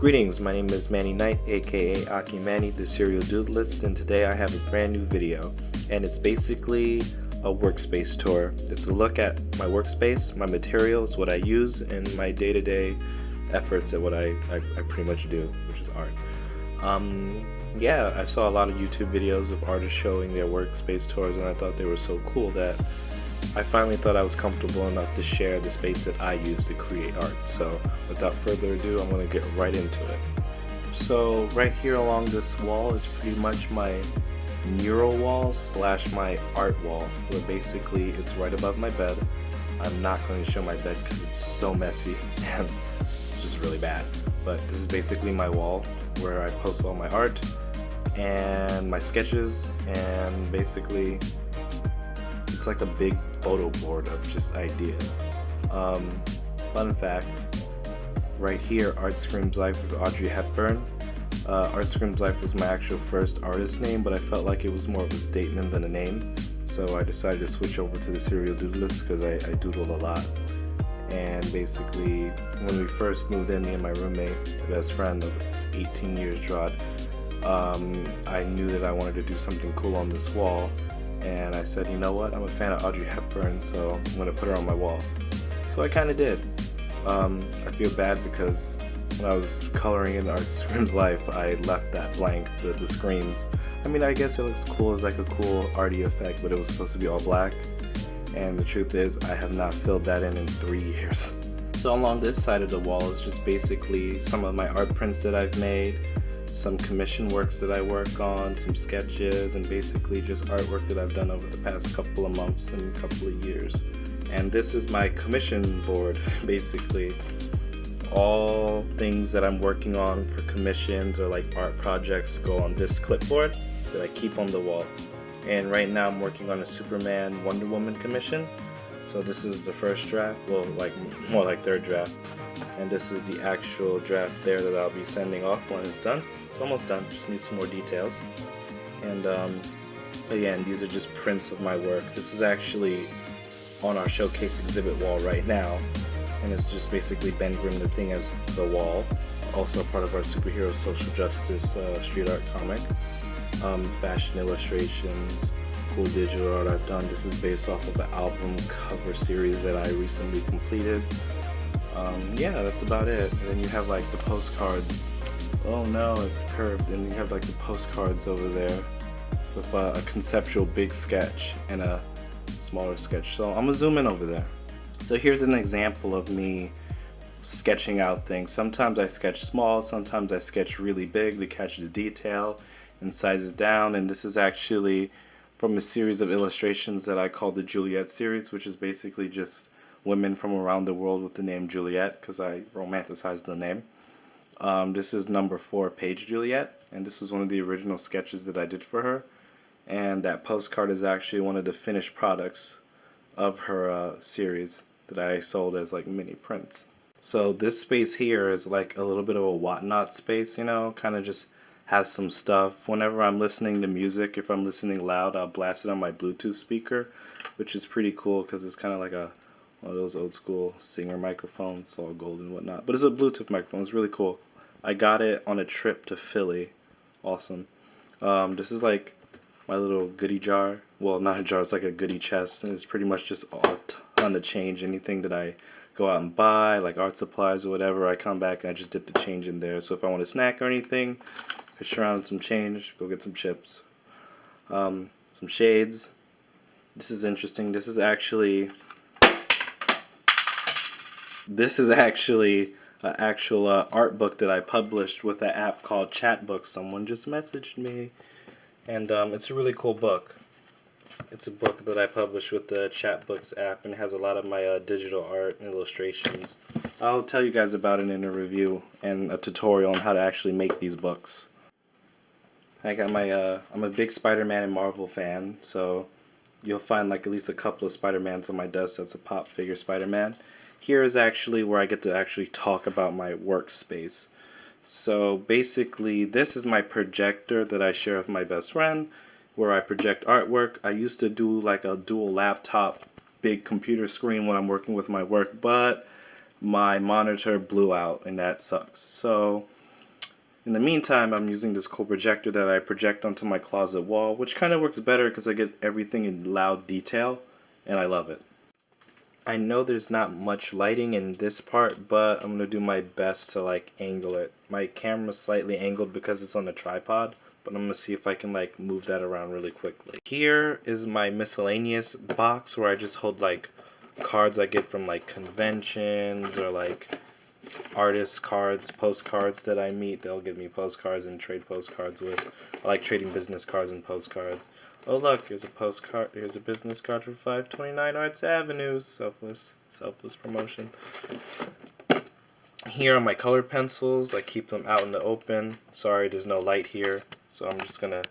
Greetings, my name is Manny Knight, aka Aki Manny, the Serial Doodlist, and today I have a brand new video, and it's basically a workspace tour. It's a look at my workspace, my materials, what I use, and my day-to-day efforts at what I pretty much do, which is art. Yeah, I saw a lot of YouTube videos of artists showing their workspace tours, and I thought they were so cool that I finally thought I was comfortable enough to share the space that I use to create art. So without further ado, I'm going to get right into it. So right here along this wall is pretty much my mural wall slash my art wall, where basically it's right above my bed. I'm not going to show my bed because it's so messy and it's just really bad. But this is basically my wall where I post all my art and my sketches, and basically it's like a big photo board of just ideas. Fun fact, right here, Art Screams Life with Audrey Hepburn. Art Screams Life was my actual first artist name, but I felt like it was more of a statement than a name, so I decided to switch over to the Serial Doodlist because I doodle a lot. And basically, when we first moved in, me and my roommate, my best friend of 18 years, Rod, I knew that I wanted to do something cool on this wall. And I said, you know what, I'm a fan of Audrey Hepburn, so I'm going to put her on my wall. So I kind of did. I feel bad because when I was coloring in Art Screams Life, I left that blank, the screams. I mean, I guess it looks cool as like a cool arty effect, but it was supposed to be all black. And the truth is, I have not filled that in 3 years. So along this side of the wall is just basically some of my art prints that I've made, some commission works that I work on, some sketches, and basically just artwork that I've done over the past couple of months and couple of years. And this is my commission board, basically. All things that I'm working on for commissions or like art projects go on this clipboard that I keep on the wall. And right now I'm working on a Superman Wonder Woman commission. So this is the first draft, well, like more like third draft. And this is the actual draft there that I'll be sending off when it's done. It's almost done, just need some more details. And again, these are just prints of my work. This is actually on our showcase exhibit wall right now, and it's just basically Ben Grimm the Thing as the wall, also part of our superhero social justice street art comic. Fashion illustrations, cool digital art I've done. This is based off of an album cover series that I recently completed. Yeah, that's about it. And then you have like the postcards. Oh no, it curved. And you have like the postcards over there with a conceptual big sketch and a smaller sketch. So I'm gonna zoom in over there. So here's an example of me sketching out things. Sometimes I sketch small, sometimes I sketch really big to catch the detail and size it down. And this is actually from a series of illustrations that I call the Juliet series, which is basically just women from around the world with the name Juliet, because I romanticized the name. This is number 4, Page Juliet, and this was one of the original sketches that I did for her. And that postcard is actually one of the finished products of her series that I sold as like mini prints. So this space here is like a little bit of a whatnot space, you know, kind of just has some stuff. Whenever I'm listening to music, if I'm listening loud, I'll blast it on my Bluetooth speaker, which is pretty cool because it's kind of like one of those old school singer microphones, it's all gold and whatnot. But it's a Bluetooth microphone, it's really cool. I got it on a trip to Philly. Awesome. This is like my little goodie jar. Well, not a jar, it's like a goodie chest, and it's pretty much just a ton of change. Anything that I go out and buy, like art supplies or whatever, I come back and I just dip the change in there. So if I want a snack or anything, fish around some change, go get some chips. Some shades. This is interesting. This is actually an actual art book that I published with an app called Chatbook. Someone just messaged me, and it's a really cool book. It's a book that I published with the Chatbooks app, and it has a lot of my digital art and illustrations. I'll tell you guys about it in a review and a tutorial on how to actually make these books. I got my I'm a big Spider-Man and Marvel fan, so you'll find like at least a couple of Spider-Mans on my desk. That's a pop figure Spider-Man. Here is actually where I get to actually talk about my workspace. So basically, this is my projector that I share with my best friend, where I project artwork. I used to do like a dual laptop, big computer screen when I'm working with my work, but my monitor blew out and that sucks. So In the meantime, I'm using this cool projector that I project onto my closet wall, which kind of works better because I get everything in loud detail, and I love it. I know there's not much lighting in this part, but I'm going to do my best to like angle it. My camera's slightly angled because it's on a tripod, but I'm going to see if I can like move that around really quickly. Here is my miscellaneous box where I just hold like cards I get from like conventions or like artist cards, postcards that I meet. They'll give me postcards and trade postcards with. I like trading business cards and postcards. Oh look, here's a postcard. Here's a business card for 529 Arts Avenue. Selfless promotion. Here are my color pencils. I keep them out in the open. Sorry, there's no light here, so I'm just gonna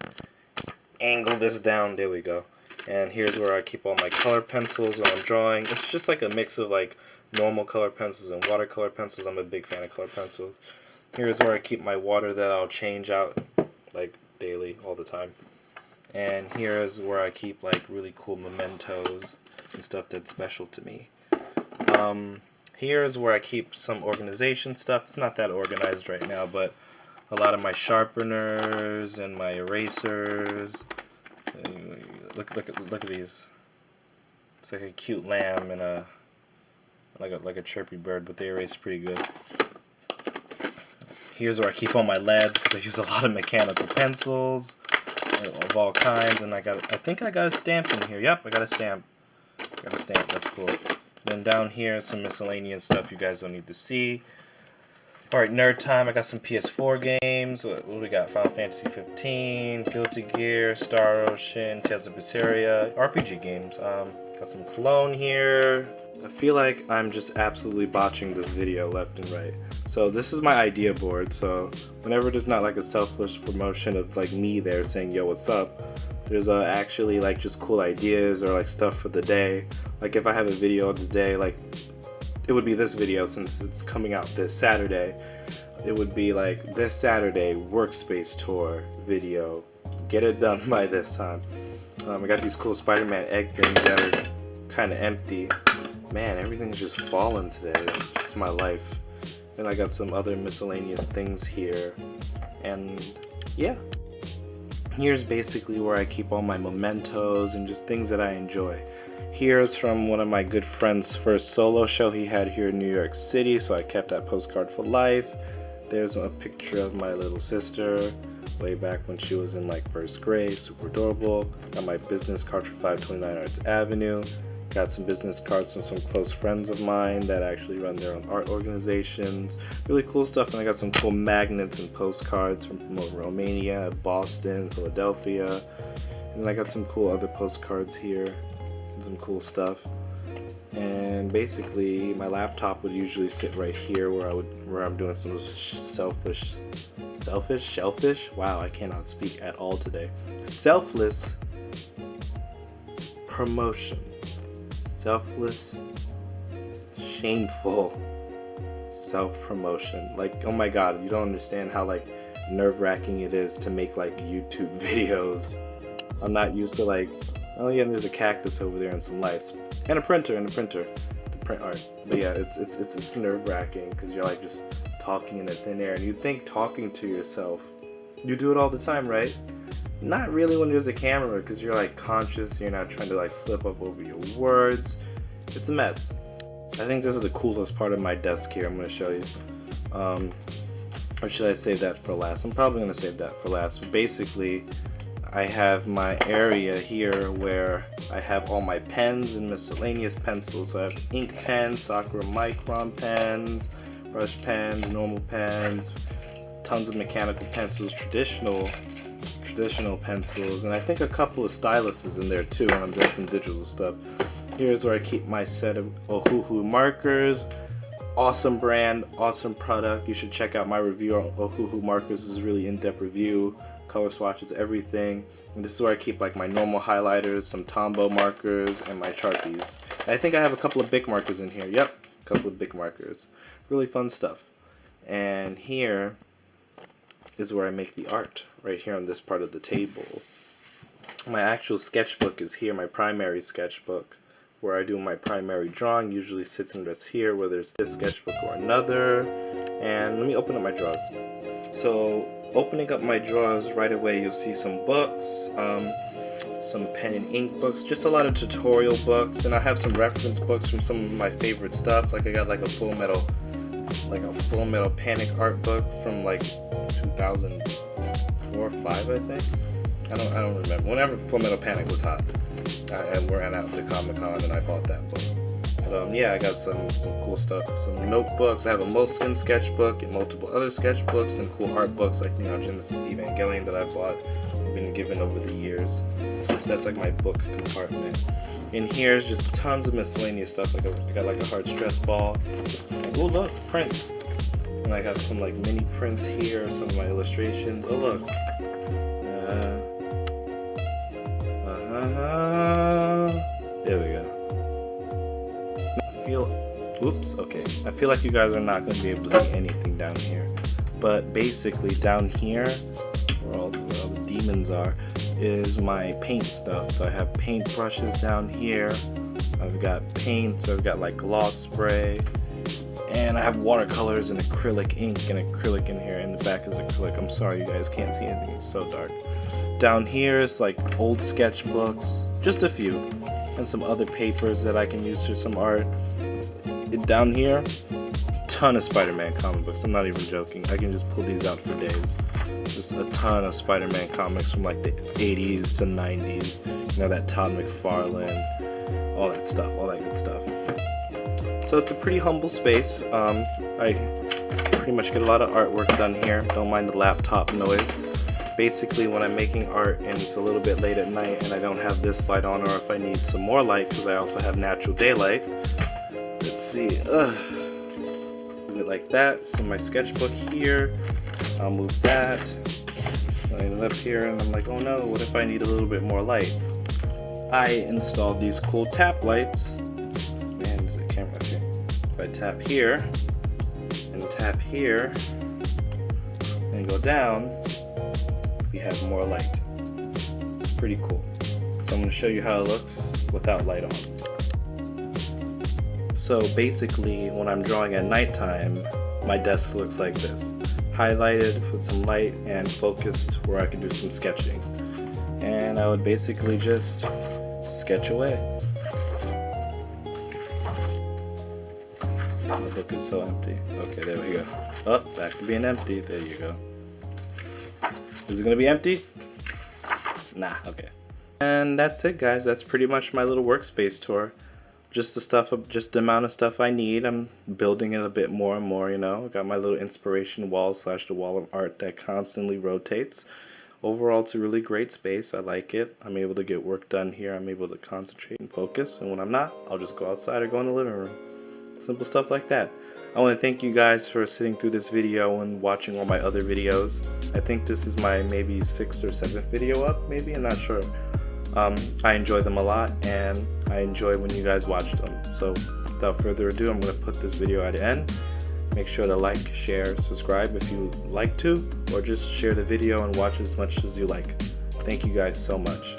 angle this down. There we go. And here's where I keep all my color pencils when I'm drawing. It's just like a mix of like normal color pencils and watercolor pencils. I'm a big fan of color pencils. Here's where I keep my water that I'll change out like daily, all the time. And here is where I keep like really cool mementos and stuff that's special to me. Here's where I keep some organization stuff. It's not that organized right now, but a lot of my sharpeners and my erasers. Look at these. It's like a cute lamb and a like a chirpy bird, but they erase pretty good. Here's where I keep all my leads because I use a lot of mechanical pencils of all kinds, and I think I got a stamp in here. Yep, I got a stamp. That's cool. Then down here, some miscellaneous stuff you guys don't need to see. Alright, nerd time. I got some PS4 games. What do we got? Final Fantasy 15, Guilty Gear, Star Ocean, Tales of Berseria, RPG games. Got some cologne here. I feel like I'm just absolutely botching this video left and right. So this is my idea board. So whenever there's not like a selfless promotion of like me there saying, yo, what's up? There's actually like just cool ideas or like stuff for the day. Like if I have a video of the day, like it would be this video since it's coming out this Saturday. It would be like this Saturday workspace tour video. Get it done by this time. I got these cool Spider-Man egg things that are kind of empty. Man, everything's just falling today. It's just my life. Then I got some other miscellaneous things here. And yeah. Here's basically where I keep all my mementos and just things that I enjoy. Here's from one of my good friend's first solo show he had here in New York City, so I kept that postcard for life. There's a picture of my little sister way back when she was in like first grade, super adorable. Got my business card for 529 Arts Avenue. Got some business cards from some close friends of mine that actually run their own art organizations. Really cool stuff, and I got some cool magnets and postcards from Romania, Boston, Philadelphia. And I got some cool other postcards here. Some cool stuff. And basically my laptop would usually sit right here where I'm doing some shellfish. Wow, I cannot speak at all today. Selfless promotion. Selfless, shameful self-promotion. Like, oh my god, you don't understand how like nerve-wracking it is to make like YouTube videos. I'm not used to like, oh yeah, there's a cactus over there and some lights and a printer to print art. But yeah, it's nerve-wracking because you're like just talking in the thin air, and you think talking to yourself. You do it all the time, right? Not really when there's a camera, because you're like conscious, you're not trying to like slip up over your words. It's a mess. I think this is the coolest part of my desk here. I'm going to show you. Or should I save that for last? I'm probably going to save that for last. Basically, I have my area here where I have all my pens and miscellaneous pencils. So I have ink pens, Sakura Micron pens, brush pens, normal pens, tons of mechanical pencils, traditional pencils, and I think a couple of styluses in there too when I'm doing some digital stuff. Here's where I keep my set of Ohuhu markers. Awesome brand, awesome product. You should check out my review on Ohuhu markers. This is a really in-depth review, color swatches, everything. And this is where I keep like my normal highlighters, some Tombow markers, and my Sharpies. And I think I have a couple of Bic markers in here. Yep, a couple of Bic markers. Really fun stuff. And here is where I make the art, right here on this part of the table. My actual sketchbook is here, my primary sketchbook, where I do my primary drawing. Usually sits and rests here, whether it's this sketchbook or another. And let me open up my drawers. So opening up my drawers right away, you'll see some books, some pen and ink books, just a lot of tutorial books, and I have some reference books from some of my favorite stuff. Like I got like a Full Metal Panic art book from like 2004 or 5, I think. I don't remember. Whenever Full Metal Panic was hot, I ran out to Comic-Con and I bought that book. But yeah, I got some cool stuff. Some notebooks. I have a Moleskine sketchbook and multiple other sketchbooks and cool art books like, you know, Genesis Evangelion that I bought. I've been given over the years. So that's like my book compartment. In here is just tons of miscellaneous stuff. Like I got like a heart stress ball. Oh look, prints. And I got some like mini prints here, some of my illustrations. Oh look. There we go. I feel like you guys are not going to be able to see anything down here. But basically down here, where all the demons are, is my paint stuff. So I have paint brushes down here. I've got paints, I've got like gloss spray, and I have watercolors and acrylic ink and acrylic in here. In the back is acrylic. I'm sorry you guys can't see anything, it's so dark. Down here is like old sketchbooks, just a few, and some other papers that I can use for some art. Down here, ton of Spider-Man comic books. I'm not even joking. I can just pull these out for days. Just a ton of Spider-Man comics from like the 80s to 90s. You know, that Todd McFarlane, all that stuff, all that good stuff. So it's a pretty humble space. I pretty much get a lot of artwork done here. Don't mind the laptop noise. Basically, when I'm making art and it's a little bit late at night and I don't have this light on, or if I need some more light because I also have natural daylight. Let's see, move it like that. So my sketchbook here, I'll move that. I end up here and I'm like, oh no, what if I need a little bit more light? I installed these cool tap lights, and the camera here. If I tap here and tap here and go down, we have more light. It's pretty cool. So I'm going to show you how it looks without light on. So basically, when I'm drawing at nighttime, my desk looks like this. Highlighted with some light and focused where I can do some sketching. And I would basically just sketch away. The book is so empty. Okay, there we go. Oh, back to being empty. There you go. Is it gonna be empty? Nah, okay. And that's it, guys. That's pretty much my little workspace tour. Just the amount of stuff I need. I'm building it a bit more and more, you know. I got my little inspiration wall / the wall of art that constantly rotates. Overall, it's a really great space. I like it. I'm able to get work done here. I'm able to concentrate and focus. And when I'm not, I'll just go outside or go in the living room. Simple stuff like that. I want to thank you guys for sitting through this video and watching all my other videos. I think this is my maybe 6th or 7th video up, maybe, I'm not sure. I enjoy them a lot, and I enjoy when you guys watch them. So without further ado, I'm going to put this video at the end. Make sure to like, share, subscribe if you like to, or just share the video and watch as much as you like. Thank you guys so much.